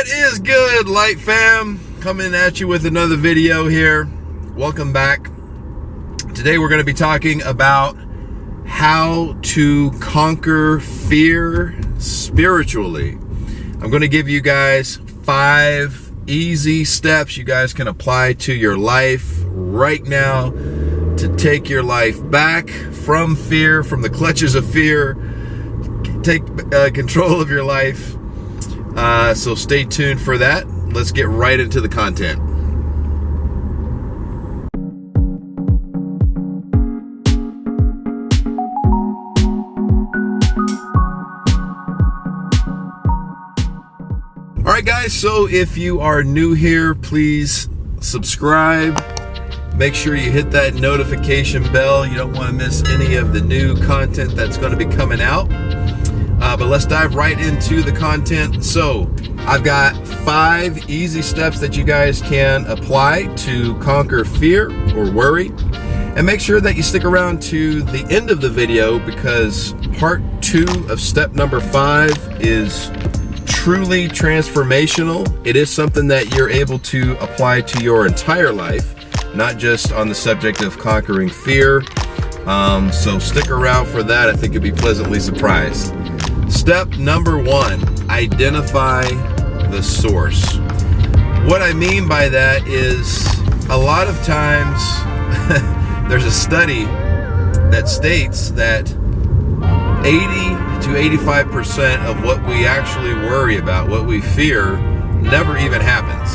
What is good, Light Fam? Coming at you with another video here. Welcome back. Today we're going to be talking about how to conquer fear spiritually. I'm going to give you guys 5 easy steps you guys can apply to your life right now to take your life back from fear, from the clutches of fear. Take control of your life. So stay tuned for that. Let's get right into the content. All right, guys, so if you are new here, please subscribe. Make sure you hit that notification bell. You don't want to miss any of the new content that's going to be coming out. But let's dive right into the content. So I've got 5 easy steps that you guys can apply to conquer fear or worry. And make sure that you stick around to the end of the video, because part 2 of step number 5 is truly transformational. It is something that you're able to apply to your entire life, not just on the subject of conquering fear. So stick around for that. I think you'll be pleasantly surprised. Step number 1, identify the source. What I mean by that is, a lot of times there's a study that states that 80 to 85% of what we actually worry about, what we fear, never even happens.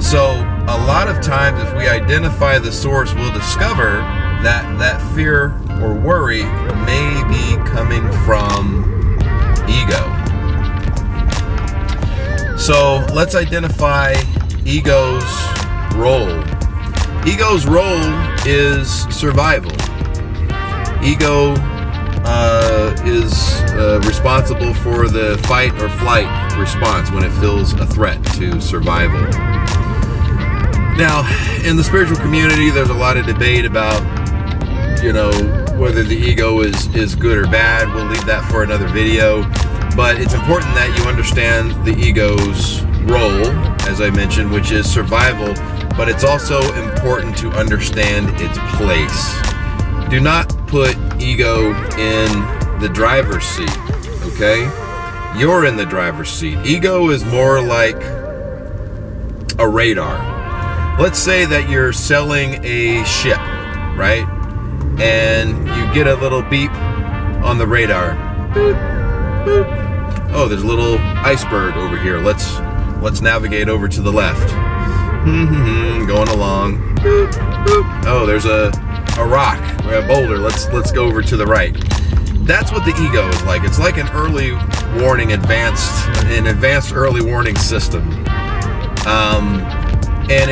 So a lot of times if we identify the source, we'll discover that that fear or worry may be coming from ego. So let's identify ego's role. Ego's role is survival. Ego is responsible for the fight or flight response when it feels a threat to survival. Now, in the spiritual community, there's a lot of debate about, whether the ego is good or bad. We'll leave that for another video. But it's important that you understand the ego's role, as I mentioned, which is survival. But it's also important to understand its place. Do not put ego in the driver's seat, okay? You're in the driver's seat. Ego is more like a radar. Let's say that you're selling a ship, right? And you get a little beep on the radar. Boop, boop. Oh, there's a little iceberg over here. Let's navigate over to the left. Going along. Boop, boop. Oh, there's a rock or a boulder. Let's go over to the right. That's what the ego is like. It's like an early warning, advanced early warning system. And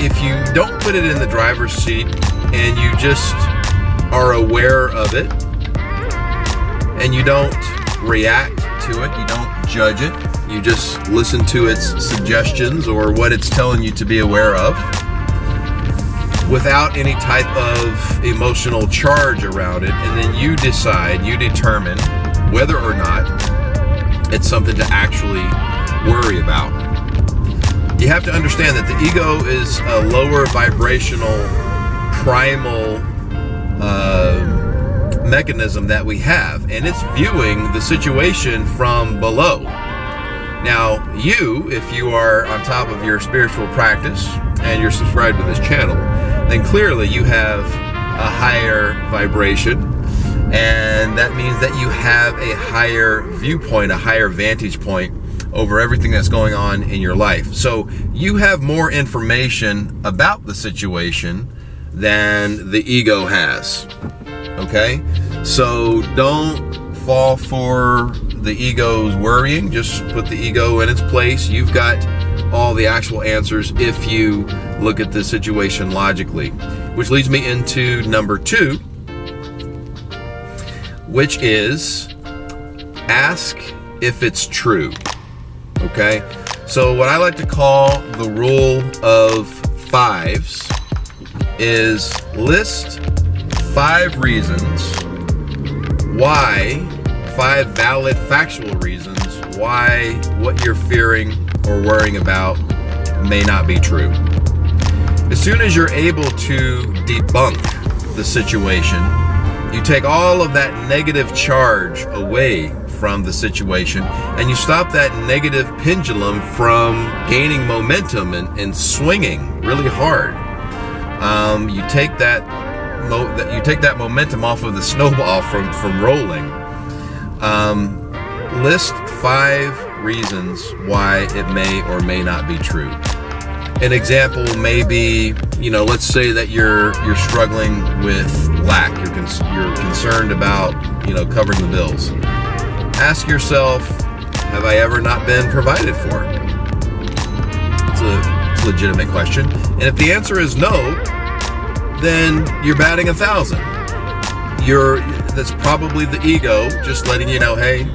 if you don't put it in the driver's seat and you just are aware of it and you don't react to it, you don't judge it, you just listen to its suggestions or what it's telling you to be aware of without any type of emotional charge around it, and then you determine whether or not it's something to actually worry about. You have to understand that the ego is a lower vibrational, primal mechanism that we have, and it's viewing the situation from below. Now, if you are on top of your spiritual practice and you're subscribed to this channel, then clearly you have a higher vibration, and that means that you have a higher viewpoint, a higher vantage point over everything that's going on in your life. So you have more information about the situation than the ego has. Okay? So don't fall for the ego's worrying. Just put the ego in its place. You've got all the actual answers if you look at the situation logically. Which leads me into number 2, which is ask if it's true. Okay? So what I like to call the rule of 5s is list 5 reasons why, 5 valid factual reasons why what you're fearing or worrying about may not be true. As soon as you're able to debunk the situation, you take all of that negative charge away from the situation, and you stop that negative pendulum from gaining momentum and swinging really hard. You take that momentum off of the snowball from rolling. List 5 reasons why it may or may not be true. An example may be, let's say that you're struggling with lack. You're concerned about, covering the bills. Ask yourself, have I ever not been provided for? It's a legitimate question. And if the answer is no, then you're batting 1,000. That's probably the ego just letting you know, hey,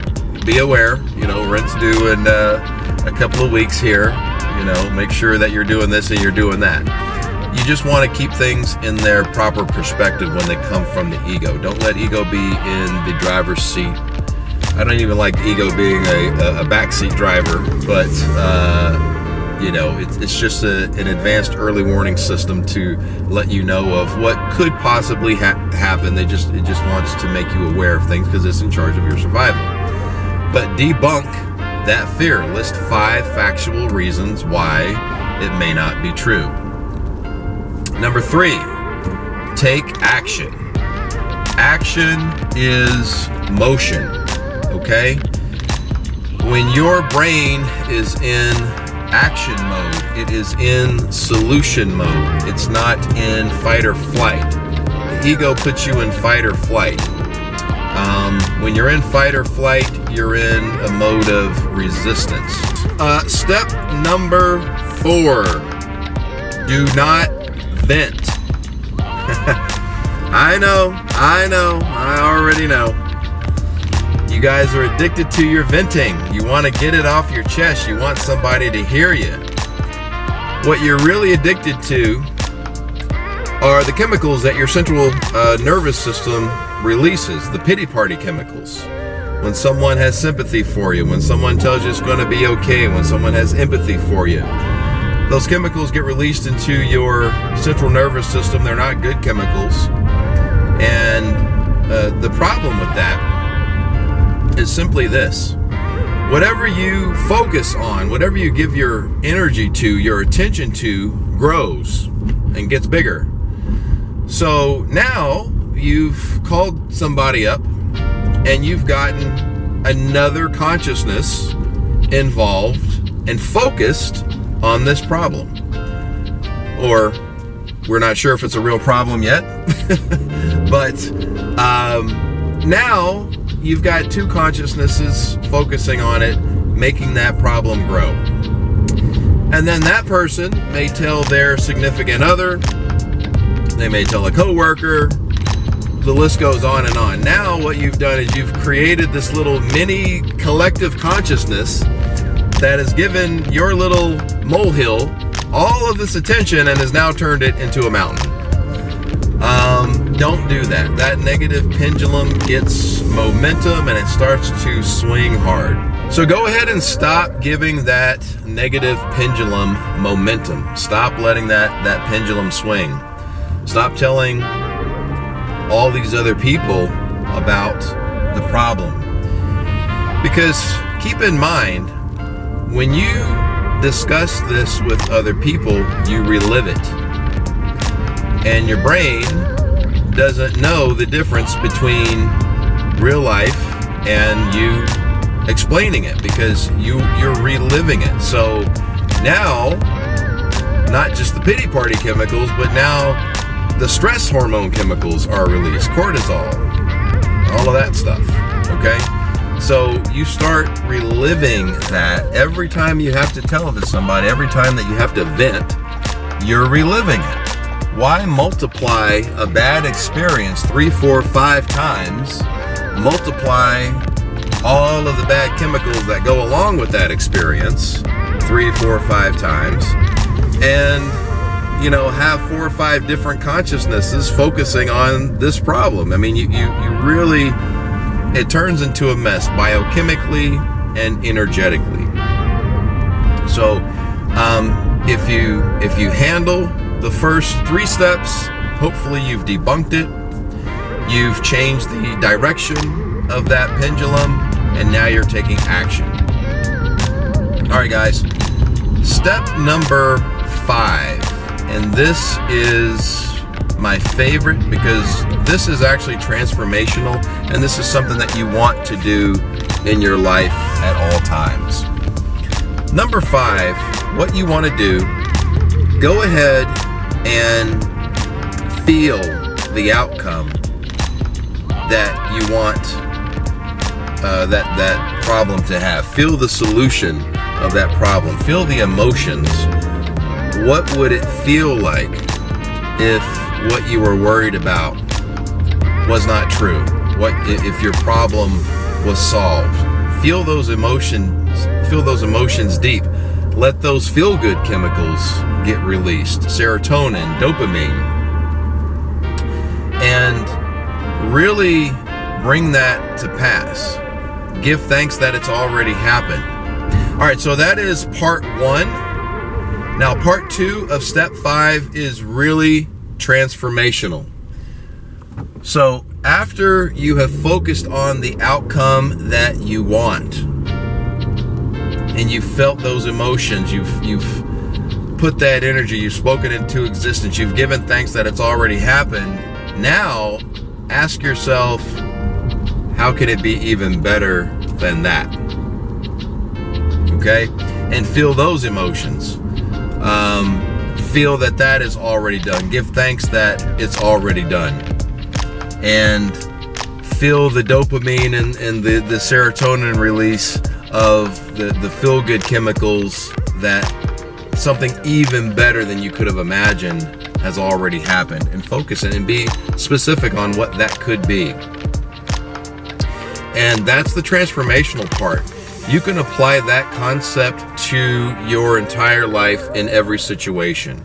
be aware, rent's due in a couple of weeks here. Make sure that you're doing this and you're doing that. You just want to keep things in their proper perspective when they come from the ego. Don't let ego be in the driver's seat. I don't even like ego being a backseat driver, but it's just an advanced early warning system to let you know of what could possibly happen. It just wants to make you aware of things because it's in charge of your survival. But debunk that fear. List 5 factual reasons why it may not be true. Number 3, take action. Action is motion, okay? When your brain is in action mode, it is in solution mode. It's not in fight or flight. The ego puts you in fight or flight. When you're in fight or flight, you're in a mode of resistance. Step number 4, do not vent. I know, I already know. You guys are addicted to your venting. You want to get it off your chest. You want somebody to hear you. What you're really addicted to are the chemicals that your central nervous system releases, the pity party chemicals. When someone has sympathy for you, when someone tells you it's going to be okay, when someone has empathy for you, those chemicals get released into your central nervous system. They're not good chemicals. And the problem with that is simply this. Whatever you focus on, whatever you give your energy to, your attention to, grows and gets bigger. So now you've called somebody up and you've gotten another consciousness involved and focused on this problem. Or we're not sure if it's a real problem yet, but now you've got 2 consciousnesses focusing on it, making that problem grow. And then that person may tell their significant other, they may tell a coworker, the list goes on and on. Now what you've done is you've created this little mini collective consciousness that has given your little molehill all of this attention and has now turned it into a mountain. Don't do that. That negative pendulum gets momentum and it starts to swing hard. So go ahead and stop giving that negative pendulum momentum. Stop letting that pendulum swing. Stop telling all these other people about the problem. Because keep in mind, when you discuss this with other people, you relive it. And your brain doesn't know the difference between real life and you explaining it because you're reliving it. So now, not just the pity party chemicals, but now the stress hormone chemicals are released, cortisol, all of that stuff, okay? So you start reliving that every time you have to tell it to somebody, every time that you have to vent, you're reliving it. Why multiply a bad experience 3, 4, 5 times, multiply all of the bad chemicals that go along with that experience 3, 4, 5 times, and have 4 or 5 different consciousnesses focusing on this problem? I mean, you really, it turns into a mess biochemically and energetically. So if you handle the first 3 steps, hopefully you've debunked it, you've changed the direction of that pendulum, and now you're taking action. All right, guys, step number 5, and this is my favorite because this is actually transformational, and this is something that you want to do in your life at all times. Number 5, what you want to do, go ahead and feel the outcome that you want that problem to have. Feel the solution of that problem. Feel the emotions. What would it feel like if what you were worried about was not true? What if your problem was solved? Feel those emotions. Feel those emotions deep. Let those feel-good chemicals get released. Serotonin, dopamine. And really bring that to pass. Give thanks that it's already happened. All right, so that is part 1. Now, part 2 of step 5 is really transformational. So after you have focused on the outcome that you want, and you've felt those emotions, you've put that energy, you've spoken into existence, you've given thanks that it's already happened, now ask yourself, how can it be even better than that? Okay? And feel those emotions. Feel that is already done. Give thanks that it's already done. And feel the dopamine and the serotonin release of the feel-good chemicals, that something even better than you could have imagined has already happened. And focus it and be specific on what that could be. And that's the transformational part. You can apply that concept to your entire life in every situation.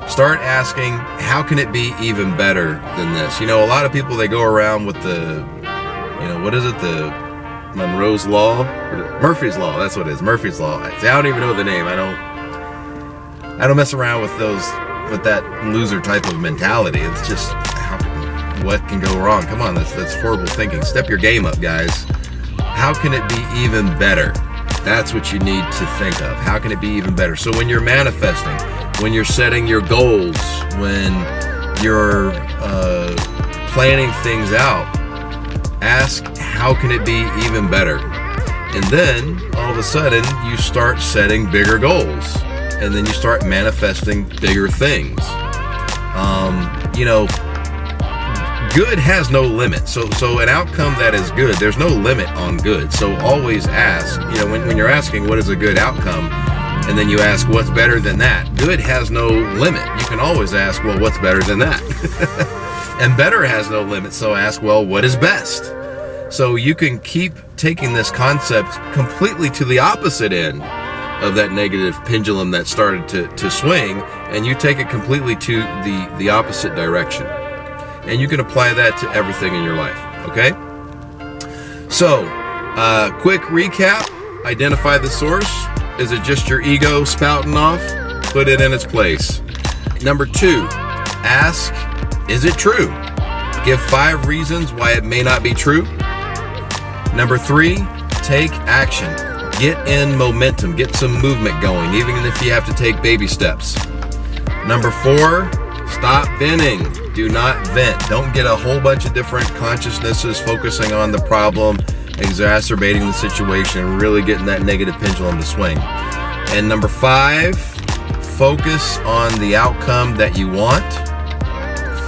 Start asking, how can it be even better than this? You know, a lot of people, they go around with the, what is it? The Monroe's Law? Murphy's Law, that's what it is. Murphy's Law. I don't even know the name. I don't mess around with that loser type of mentality. It's just, what can go wrong? Come on, that's horrible thinking. Step your game up, guys. How can it be even better? That's what you need to think of. How can it be even better? So when you're manifesting, when you're setting your goals, when you're planning things out, ask, how can it be even better? And then all of a sudden you start setting bigger goals, and then you start manifesting bigger things. Good has no limit. So an outcome that is good, there's no limit on good. So always ask, when you're asking what is a good outcome, and then you ask what's better than that, good has no limit. You can always ask, well, what's better than that? And better has no limit. So ask, well, what is best? So you can keep taking this concept completely to the opposite end of that negative pendulum that started to swing, and you take it completely to the opposite direction. And you can apply that to everything in your life, okay? So, quick recap. Identify the source. Is it just your ego spouting off? Put it in its place. Number 2, ask, is it true? Give 5 reasons why it may not be true. Number 3, take action. Get in momentum. Get some movement going, even if you have to take baby steps. Number 4, stop venting. Do not vent. Don't get a whole bunch of different consciousnesses focusing on the problem, exacerbating the situation, really getting that negative pendulum to swing. And number 5, focus on the outcome that you want.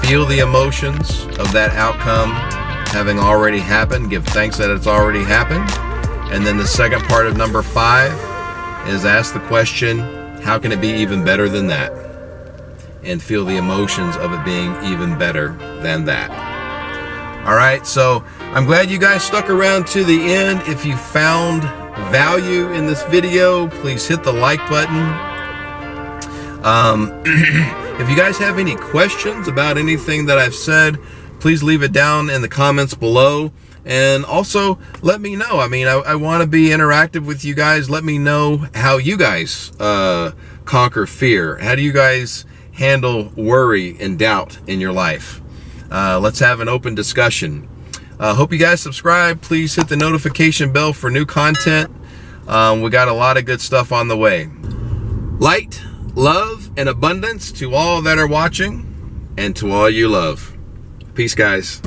Feel the emotions of that outcome having already happened. Give thanks that it's already happened. And then the second part of number 5 is ask the question, how can it be even better than that? And feel the emotions of it being even better than that. All right, so I'm glad you guys stuck around to the end. If you found value in this video, please hit the like button. If you guys have any questions about anything that I've said, please leave it down in the comments below. And also, let me know. I mean, I want to be interactive with you guys. Let me know how you guys conquer fear. How do you guys handle worry and doubt in your life? Let's have an open discussion. Hope you guys subscribe. Please hit the notification bell for new content. We got a lot of good stuff on the way. Light, love, and abundance to all that are watching and to all you love. Peace, guys.